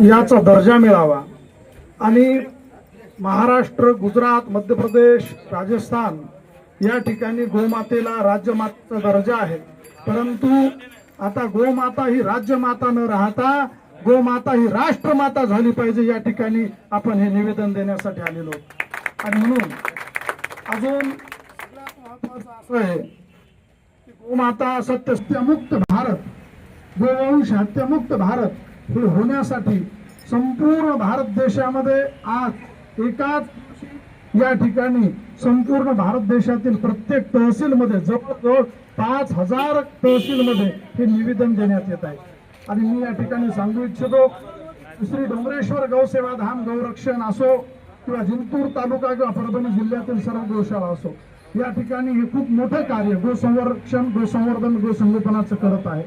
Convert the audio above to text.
याचा दर्जा मिळावा आणि महाराष्ट्र, गुजरात, मध्य प्रदेश, राजस्थान या ठिकाणी गोमातेला राज्यमातेचा दर्जा आहे। परंतु आता गोमाता ही राज्यमाता न राहता गोमाता ही राष्ट्रमाता झाली पाहिजे, या ठिकाणी आपण हे निवेदन देण्यासाठी आलेलो आहोत। आणि म्हणून अजून महत्त्वाचं असं आहे की गोमाता सत्यमुक्त भारत, गोवंश हत्यामुक्त भारत हे होण्यासाठी संपूर्ण भारत देशामध्ये आज एकाच या ठिकाणी संपूर्ण भारत देशातील प्रत्येक तहसीलमध्ये जवळजवळ 5000 तहसीलमध्ये हे निवेदन देण्यात येत आहे। आणि मी या ठिकाणी सांगू इच्छितो, श्री डोंगरेश्वर गौसेवा धाम गौरक्षण असो किंवा जिंतूर तालुका किंवा परभणी जिल्ह्यातील सर्व गौशाळा असो, या ठिकाणी हे खूप मोठं कार्य गोसंरक्षण, गोसंवर्धन, गोसंगोपनाचं करत आहे।